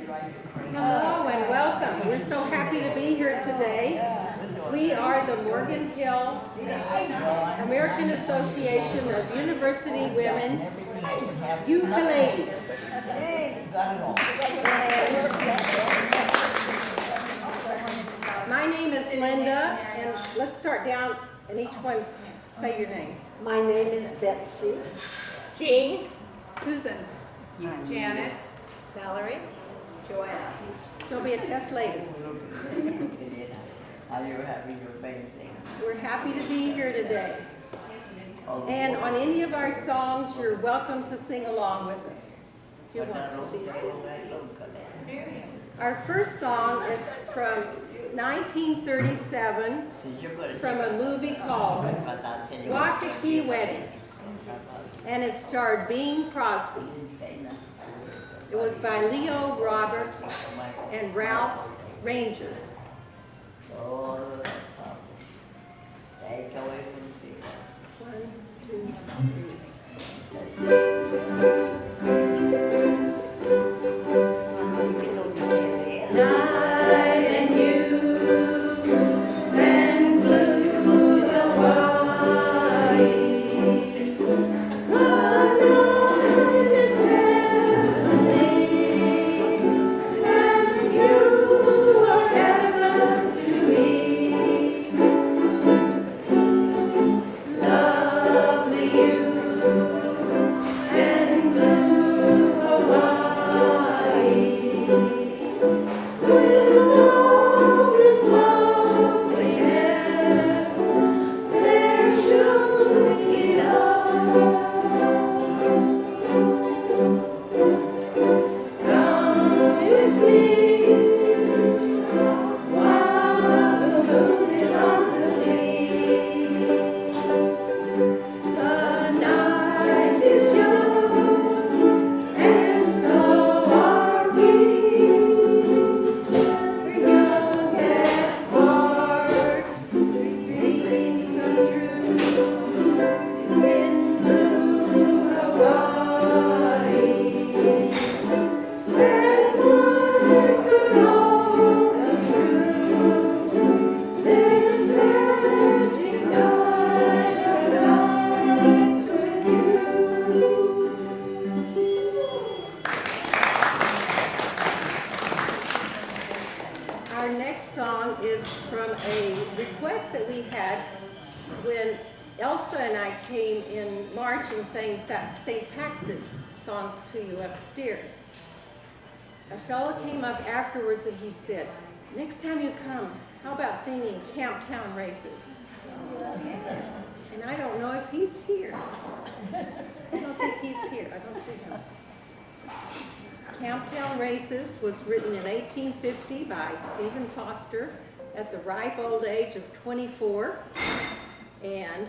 Hello and welcome. We're so happy to be here today. We are the Morgan Hill American Association of University Women Ukeladies. My name is Linda, and let's start down and each one say your name. My name is Betsy. Jean. Susan. Janet. Valerie. Joanne. There'll be a test later. How you're having your birthday. We're happy to be here today. And on any of our songs, you're welcome to sing along with us. If you want to, please do. Our first song is from 1937 from a movie called Waikiki Wedding. And it starred Bing Crosby. It was by Leo Roberts and Ralph Ranger. Take away from the 1, 2, 3. Night and you and blue Hawaii. The night is heavenly, and you are heaven to me. Lovely you and blue Hawaii. With all this loveliness, there should be love. Come with me while the moon is on the sea. The night is young, and so are we. We're young at heart, dreams come true. In blue Hawaii, and one could all come true. This magic night of nights with you. Our next song is from a request that we had when Elsa and I came in March and sang St. Patrick's songs to you upstairs. A fellow came up afterwards and he said, next time you come, how about singing Camptown Races? And I don't know if he's here. I don't think he's here. I don't see him. Camptown Races was written in 1850 by Stephen Foster at the ripe old age of 24. And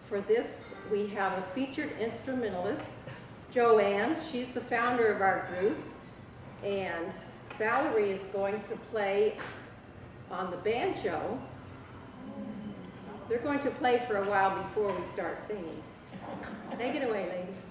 for this, we have a featured instrumentalist, Joanne. She's the founder of our group. And Valerie is going to play on the banjo. They're going to play for a while before we start singing. Take it away, ladies.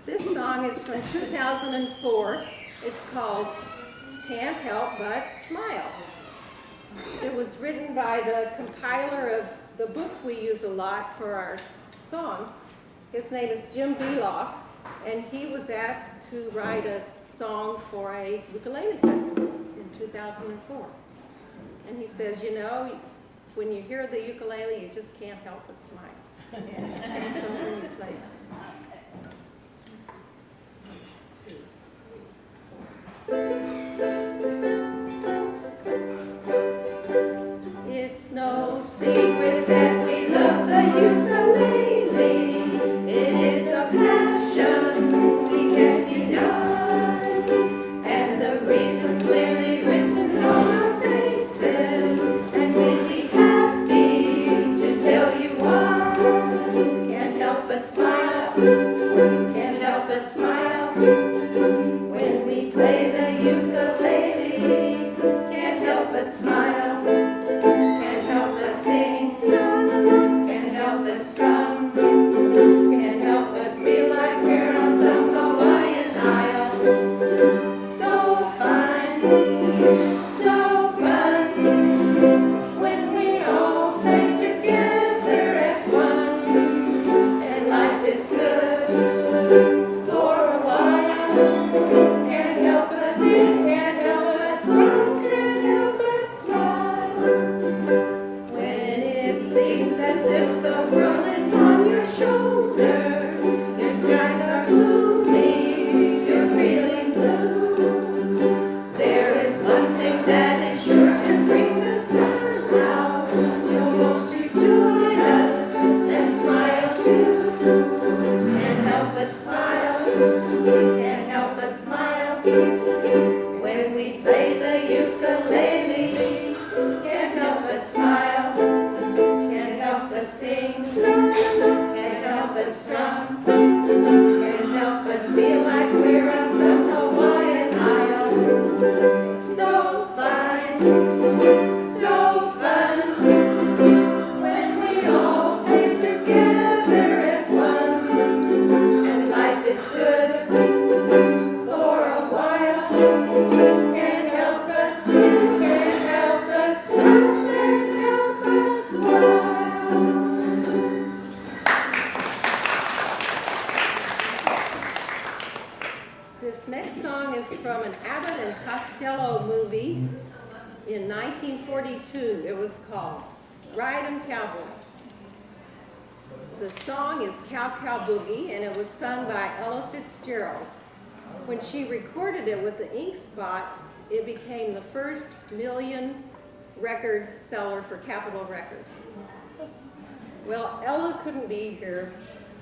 This song is from 2004. It's called Can't Help But Smile. It was written by the compiler of the book we use a lot for our songs. His name is Jim Beloff, and he was asked to write a song for a ukulele festival in 2004. And he says, you know, when you hear the ukulele, you just can't help but smile. And so when you play it. It's no secret that we love the ukulele. It is a passion we can't deny, and the reasons clearly written on our faces, and we'd be happy to tell you why. Can't help but smile, can't help but smile when we play the ukulele. Can't help but smile, can't help but sing, can't help but strum, can't help but feel like we're on some Hawaiian isle. So fun, so fun, when we all play together as one, and life is good for a while. Can't help but sing, can't help but strum, can't help but smile. When it seems as if the world is on your shoulders, your skies are gloomy, you're feeling blue. There is one thing that is sure to bring the sun out, so won't you join us and smile too? Can't help but smile, can't help but smile when we play the ukulele. Can't help but smile, can't help but sing, can't help but strum, can't help but feel like we're on some Hawaiian isle. So fun, so fun, when we all play together as one, and life is good for a while. Can't help but sing, can't help but strum, can't help but smile. This next song is from an Abbott and Costello movie in 1942. It was called Ride 'em Cowboy. The song is Cow Cow Boogie, and it was sung by Ella Fitzgerald. When she recorded it with the Ink Spot, it became the first million record seller for Capitol Records. Well, Ella couldn't be here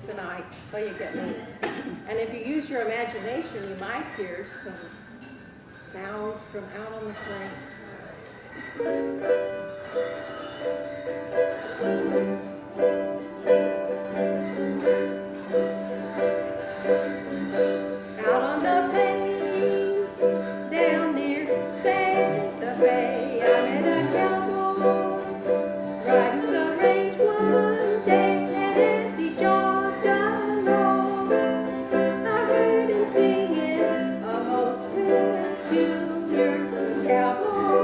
tonight, so you get me. And if you use your imagination, you might hear some sounds from out on the plains. Out on the plains, down near Santa Fe, I met a cowboy riding the range one day, and as he jogged along, I heard him singing a most peculiar cowboy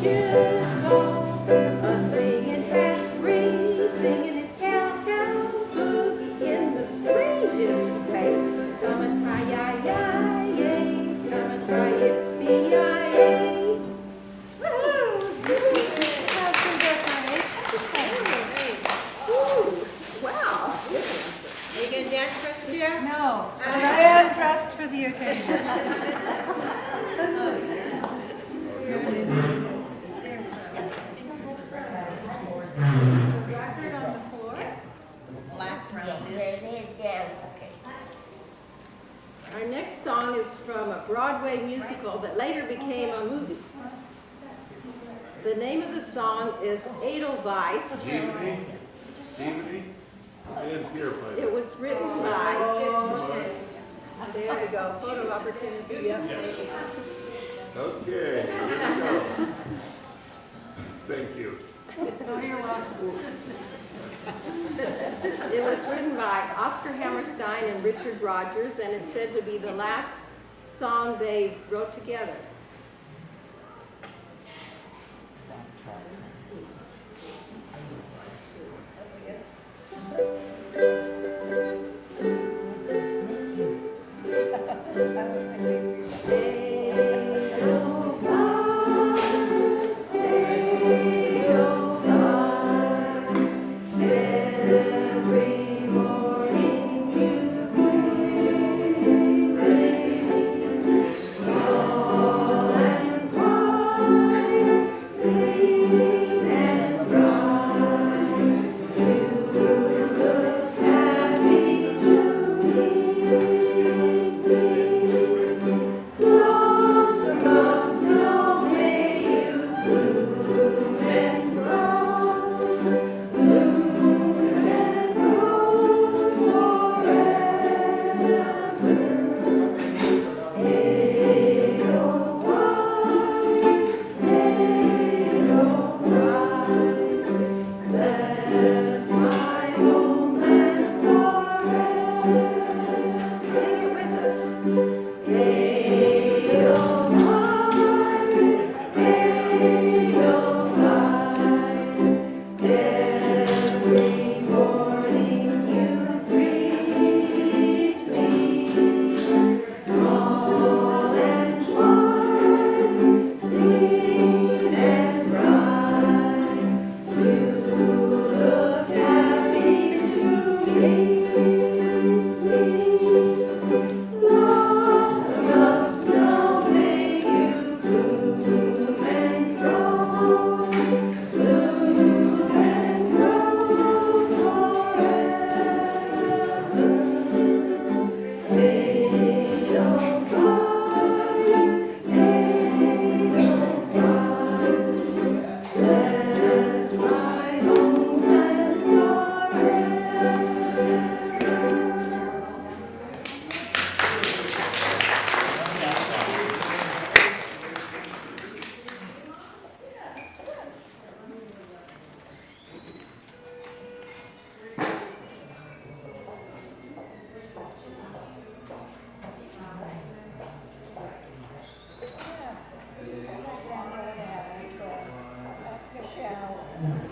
A swinging hat ring, singing his cow boogie in the strangest way. Come and try yi-yi-yay, come and try yippee-yi-yay. Wow. Are you gonna dance for us, dear? No, but I am dressed for the occasion. Record on the floor. Black round disc. Our next song is from a Broadway musical that later became a movie. The name of the song is Edelweiss. Stevie? And here, play. It was written by, there we go, photo opportunity, yep. Okay, here we go. Thank you. Oh, you're welcome. It was written by Oscar Hammerstein and Richard Rogers, and it's said to be the last song they wrote together.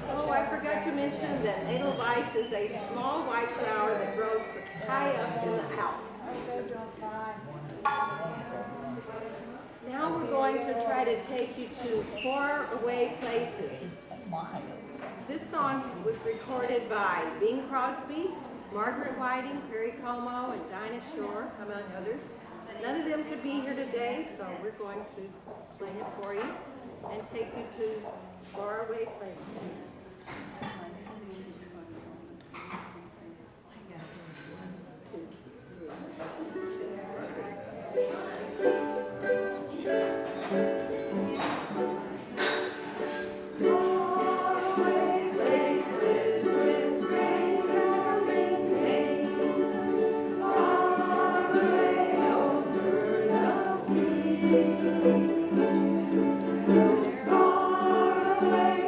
Oh, I forgot to mention that Edelweiss is a small white flower that grows high up in the Alps. Now we're going to try to take you to far away places. This song was recorded by Bing Crosby, Margaret Whiting, Perry Como, and Dinah Shore, among others. None of them could be here today, so we're going to play it for you and take you to faraway places.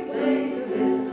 Places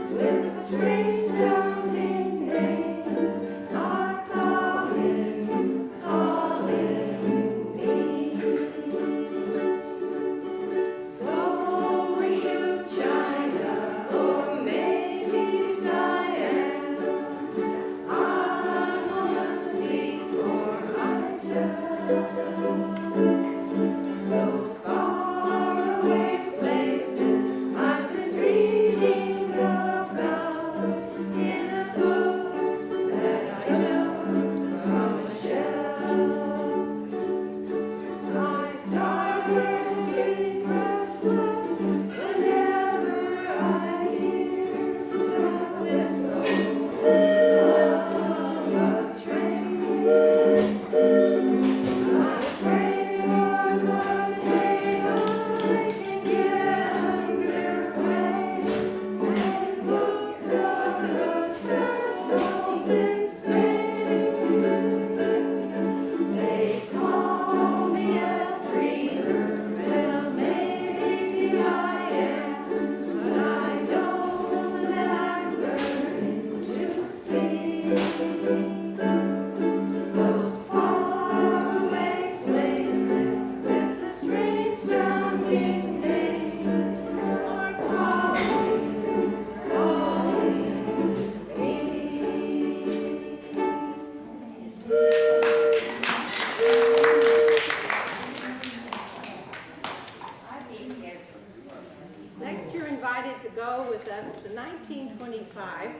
to go with us to 1925.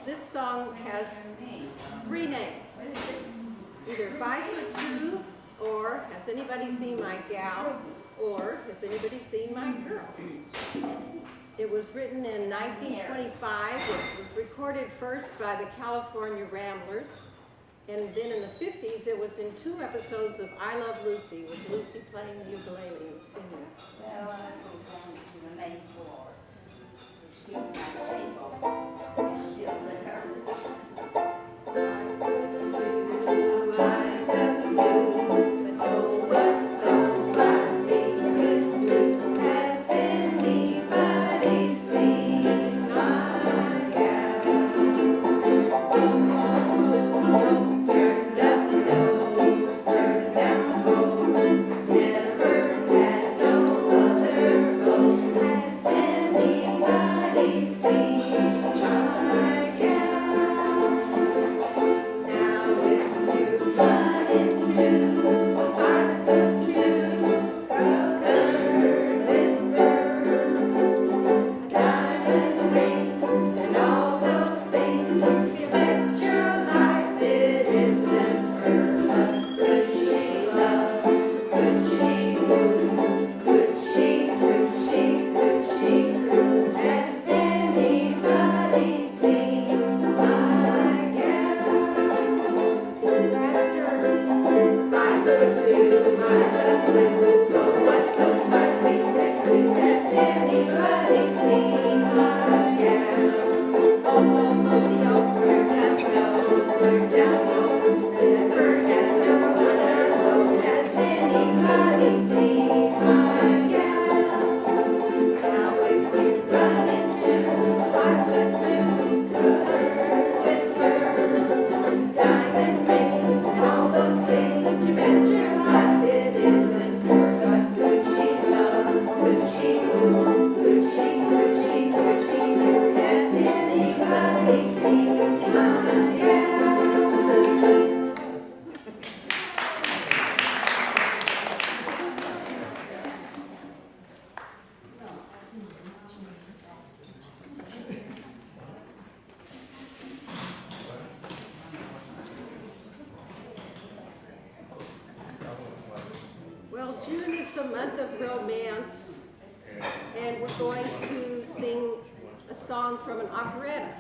This song has 3 names. Either 5'2", or Has Anybody Seen My Gal, or Has Anybody Seen My Girl? It was written in 1925. It was recorded first by the California Ramblers. And then in the 50s, it was in 2 episodes of I Love Lucy, with Lucy playing the ukulele and singing. Well, I was going to the main floor. She's my table. She'll let her. Well, June is the month of romance, and we're going to sing a song from an operetta.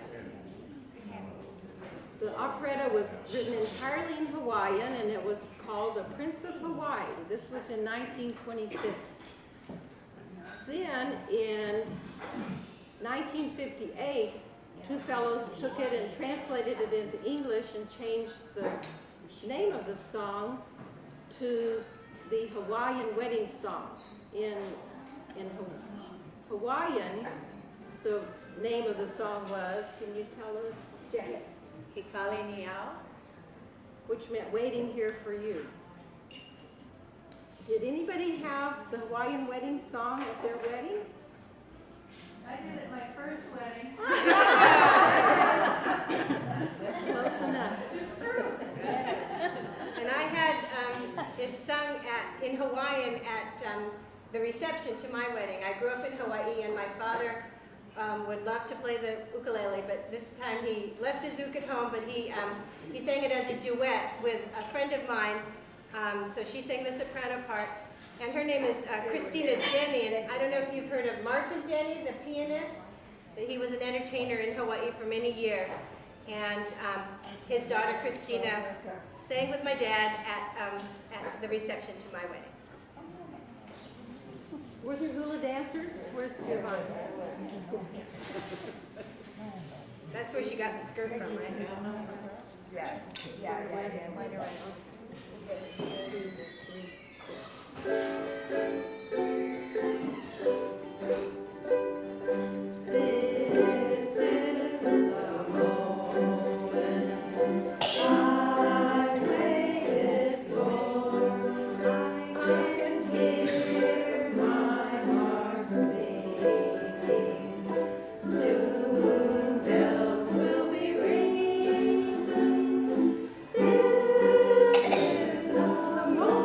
The operetta was written entirely in Hawaiian, and it was called The Prince of Hawaii. This was in 1926. Then, in 1958, 2 fellows took it and translated it into English and changed the name of the song to the Hawaiian wedding song. In Hawaiian, the name of the song was, can you tell us, Janet? Hikali Niao. Which meant waiting here for you. Did anybody have the Hawaiian wedding song at their wedding? I did it my first wedding. Close enough. And I had it sung in Hawaiian at the reception to my wedding. I grew up in Hawaii, and my father would love to play the ukulele, but this time he left his uke at home, but he sang it as a duet with a friend of mine. So she sang the soprano part, and her name is Christina Denny, and I don't know if you've heard of Martin Denny, the pianist. He was an entertainer in Hawaii for many years, and his daughter Christina sang with my dad at the reception to my wedding. Were there hula dancers? Where's Giovanni? That's where she got the skirt from, right? Yeah. This is the moment I've waited for. I can hear my heart singing. Soon bells will be ringing. This is the moment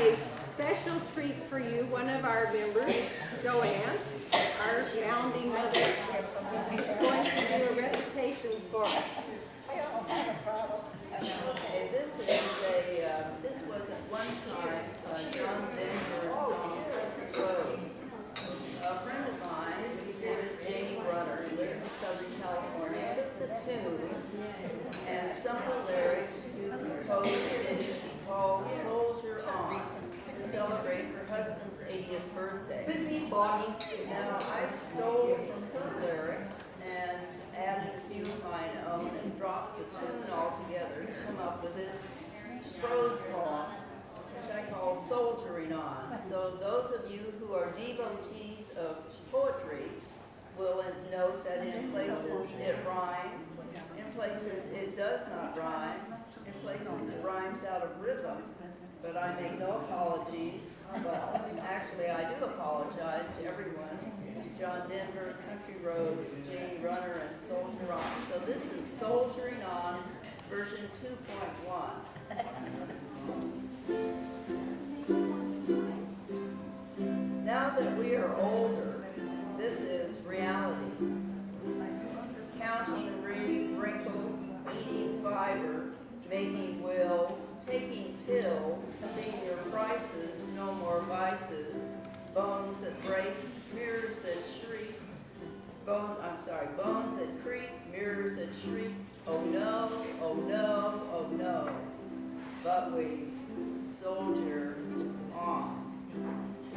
a special treat for you. One of our members, Joanne, our founding mother, is going to do a recitation for us. Okay, this is this was at one time John Denver's song, Roads. A friend of mine, his name is Jamie Brunner, he lives in Southern California, took the tunes and some of the lyrics to compose a dish she called Soldier On to celebrate her husband's 80th birthday. Now, I stole from her lyrics and added a few of mine own and dropped the tune all together to come up with this prose poem, which I call Soldiering On. So those of you who are devotees of poetry will note that in places it rhymes, in places it does not rhyme, in places it rhymes out of rhythm. But I make no apologies. Well, actually I do apologize to everyone. John Denver, Country Roads, Jane Runner, and Soldier On. So this is Soldiering On, version 2.1. Now that we are older, this is reality. Counting wrinkles, eating fiber, making wills, taking pills, senior prices, no more vices, bones that break, mirrors that shriek, bones that creak, mirrors that shriek, oh no, oh no, oh no. But we soldier on.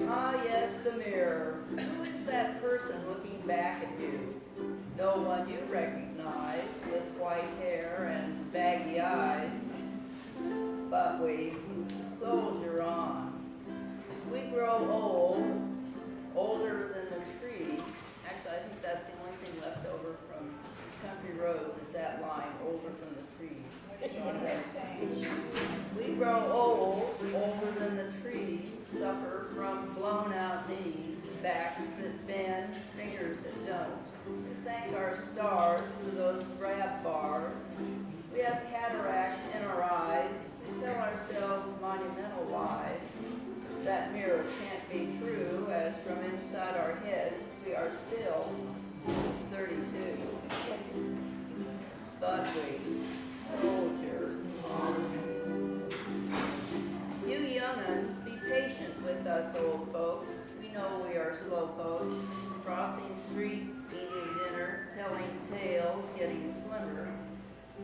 Ah yes, the mirror. Who is that person looking back at you? No one you recognize with white hair and baggy eyes. But we soldier on. We grow old, older than the trees. Actually, I think that's the only thing left over from Country Roads is that line, older from the trees. We grow old, older than the trees, suffer from blown out knees, backs that bend, fingers that don't. We thank our stars for those grab bars. We have cataracts in our eyes. We tell ourselves monumental lies. That mirror can't be true, as from inside our heads we are still 32. But we soldier on. You young'uns, be patient with us old folks. We know we are slowpokes, crossing streets, eating dinner, telling tales, getting slimmer.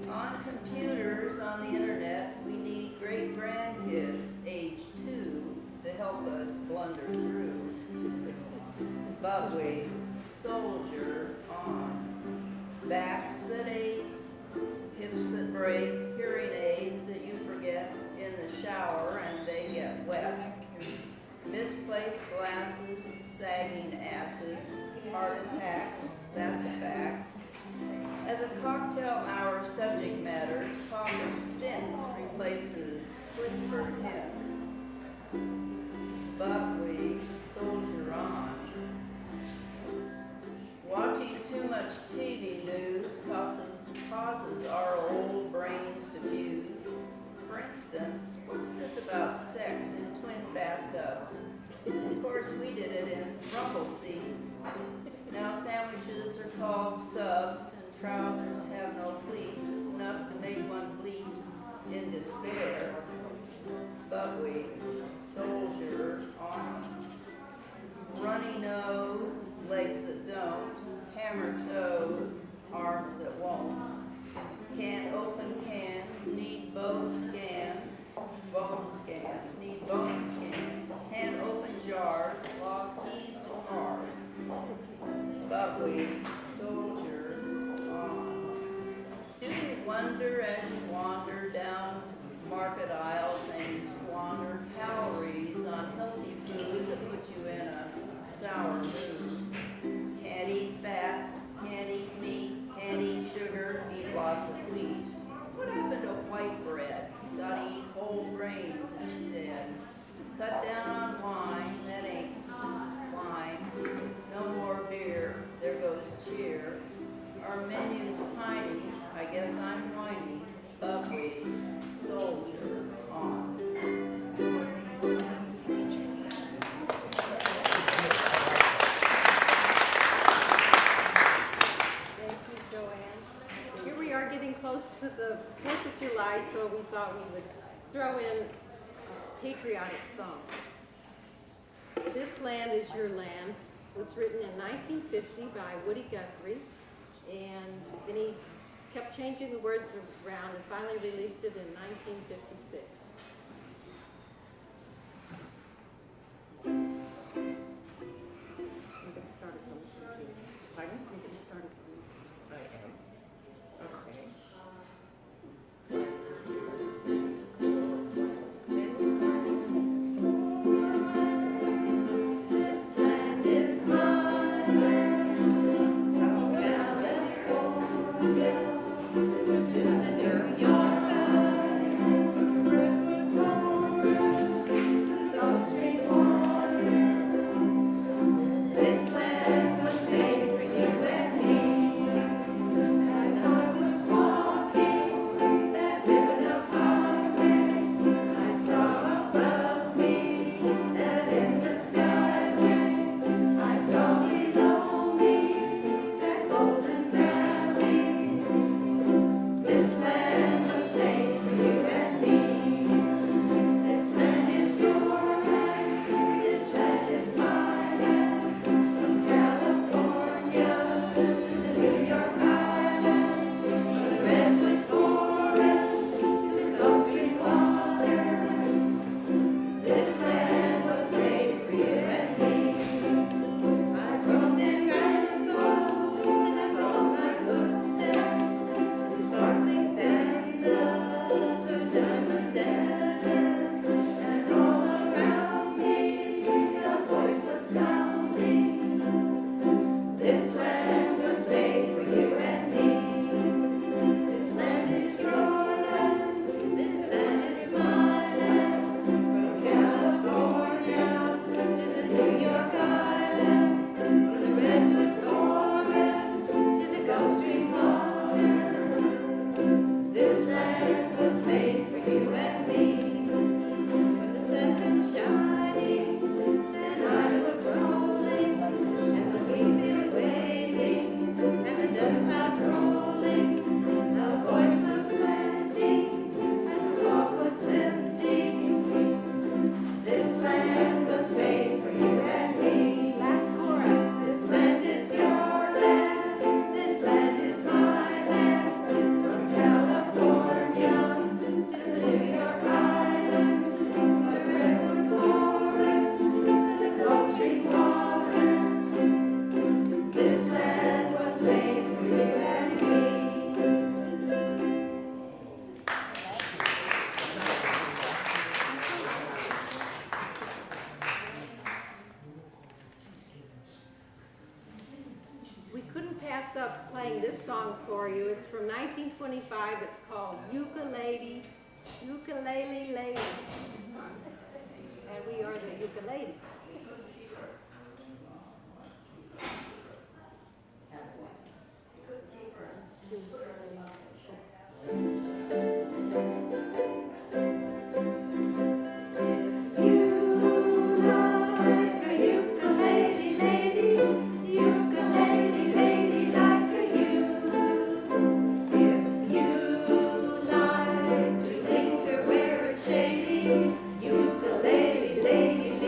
On computers, on the internet, we need great grandkids, age 2, to help us blunder through. But we soldier on. Backs that ache, hips that break, hearing aids that you forget in the shower and they get wet. Misplaced glasses, sagging asses, heart attack, that's a fact. As a cocktail hour subject matter, talk of stints replaces whispered hints. But we soldier on. Watching too much TV news causes our old brains to fuse. For instance, what's this about sex in twin bathtubs? Of course, we did it in rumble seats. Now sandwiches are called subs and trousers have no pleats. It's enough to make one bleat in despair. But we soldier on. Runny nose, legs that don't, hammer toes, arms that won't. Can't open cans, need bone scans, need bone scans. Can't open jars, lost keys to cars. But we soldier on. Do you wonder as you wander down market aisles and you squander calories throw in a patriotic song. This Land Is Your Land was written in 1950 by Woody Guthrie, and then he kept changing the words around and finally released it in 1956. You can start us on this one too. Pardon? You can start us on this one. I am. Okay. This land is my land, from California to the New York line, from Redwood Forest to Gulf Stream waters. This land was made for you and me. As I was walking that ribbon of highway, I saw above me that endless skyway. I saw below me that golden valley. This land was made for you and me. This land is your land. This land is my land. From California to the New York Island, from the Redwood Forest to the Gulf Stream waters. This land was made for you and me. I've roamed in rainbow and I've followed my footsteps to the sparkling sands of her diamond deserts, and all around me a voice was sounding. This land was made for you and me. This land is your land. This land is my land. From California to the New York Island, from the Redwood Forest to the Gulf Stream waters. This land was made for you and me. When the sun comes shining, then I was rolling, and the wheat fields waving, and the dust clouds rolling. The voice was landing as the fog was lifting. This land was made for you and me. Last chorus. This land is your land. This land is my land. From California to the New York Island, from the Redwood Forest to the Gulf Stream waters. This land was made for you and me. We couldn't pass up playing this song for you. It's from 1925. It's called Ukulele Lady. And we are the Ukeladies. Ukulele lady like you. If you like to linger where it's shady, ukulele lady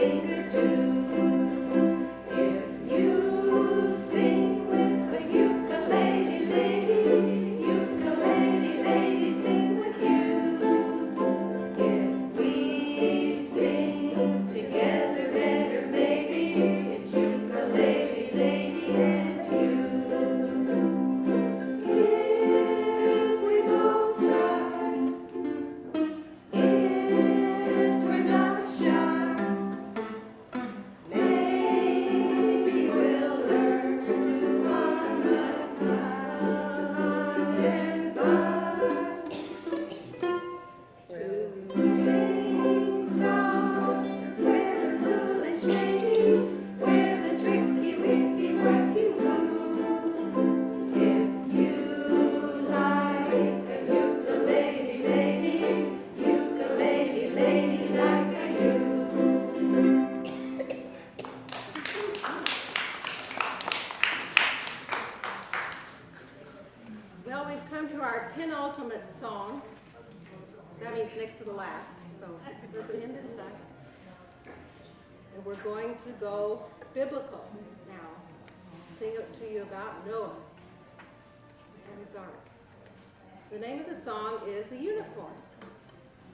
last, so there's an end in sight. And we're going to go biblical now. Sing it to you about Noah and his ark. The name of the song is The Unicorn.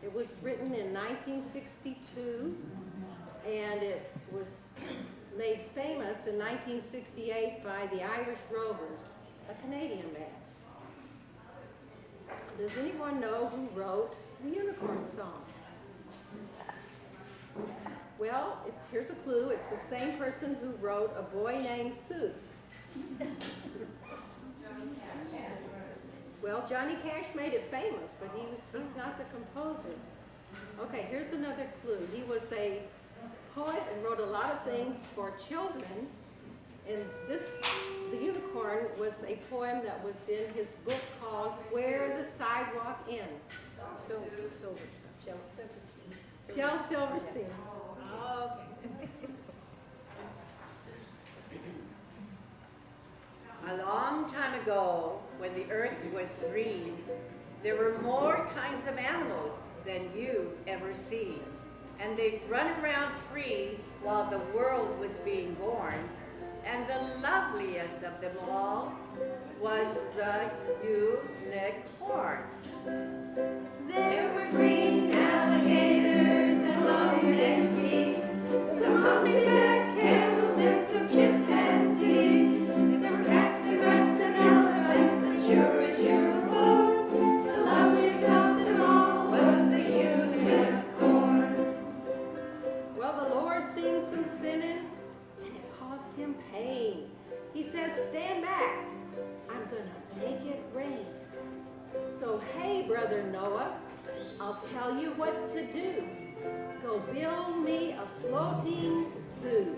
It was written in 1962, and it was made famous in 1968 by the Irish Rovers, a Canadian band. Does anyone know who wrote the Unicorn song? Well, here's a clue. It's the same person who wrote A Boy Named Sue. Well, Johnny Cash made it famous, but he's not the composer. Okay, here's another clue. He was a poet and wrote a lot of things for children. And The Unicorn was a poem that was in his book called Where the Sidewalk Ends. Shel Silverstein. Oh, okay. A long time ago, when the earth was green, there were more kinds of animals than you've ever seen. And they'd run around free while the world was being born. And the loveliest of them all was the unicorn. There were green alligators and long-necked geese, some humpback camels and some chimpanzees. There were cats and rats and elephants, but sure as you were born, the loveliest of them all was the unicorn. Well, the Lord seen some sinning, and it caused him pain. He says, stand back, I'm gonna make it rain. So hey, brother Noah, I'll tell you what to do. Go build me a floating zoo.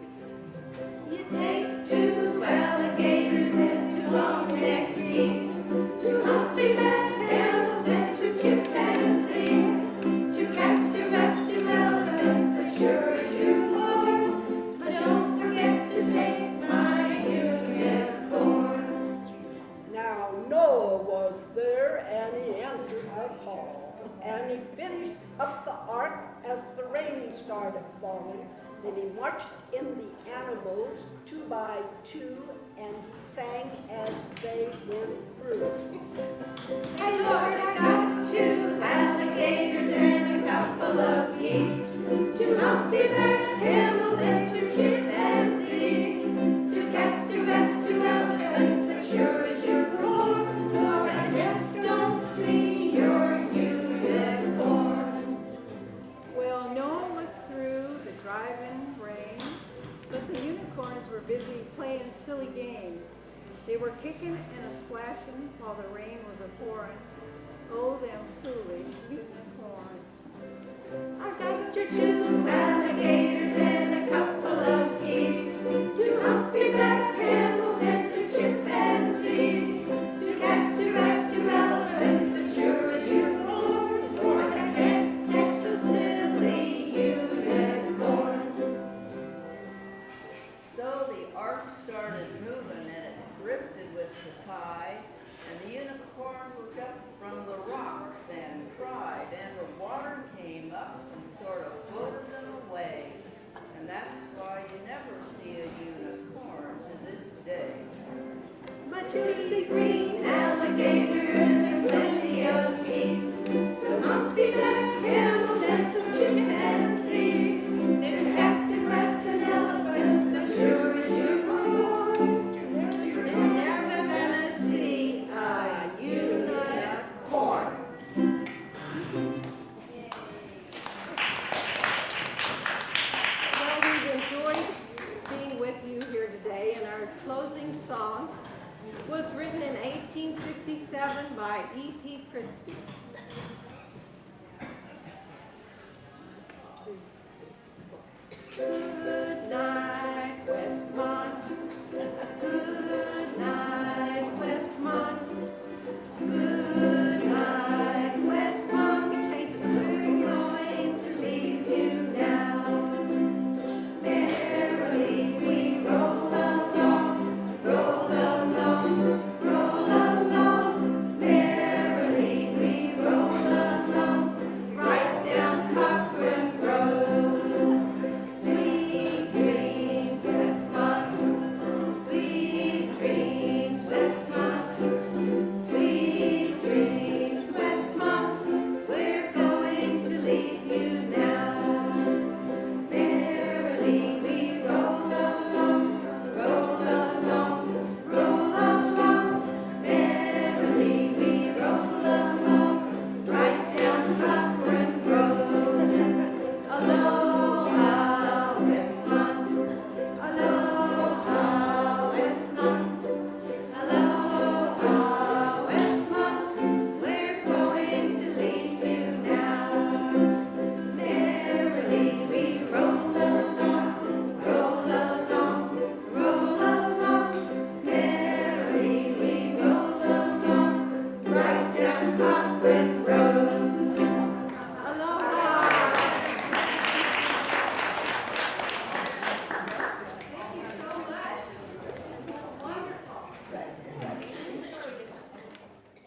You take 2 alligators and 2 long-necked geese, 2 humpback camels and 2 chimpanzees, 2 cats, 2 rats, 2 elephants, as sure as you are. But don't forget to take my unicorn. Now Noah was there, and he answered the call, and he finished up the ark as the rain started falling. Then he marched in the animals 2 by 2, and he sang as they went through. Hey Lord, I got 2 alligators and a couple of geese, 2 humpback camels and 2 chimpanzees, 2 cats, 2 rats, 2 elephants, but sure as you're born, Lord, I just don't see your unicorn. Well, Noah looked through the driving rain, but the unicorns were busy playing silly games. They were kicking and a-splashing while the rain was a-pouring. Oh, them foolish unicorns. I got your 2 alligators and a couple of geese, 2 humpback camels and 2 chimpanzees, 2 cats, 2 rats, 2 elephants, as sure as you're born, Lord, I can't catch those silly unicorns. So the ark started moving and it drifted with the tide, and the unicorns looked up from the rocks and cried, and the water came up and sort of floated them away. And that's why you never see a unicorn to this day. But you see green alligators and plenty of geese, some humpback camels and some chimpanzees. There's cats and rats and elephants, but sure as you're born, you're never gonna see a unicorn. Well, we've enjoyed being with you here today, and our closing song was written in 1867 by E.P. Christie.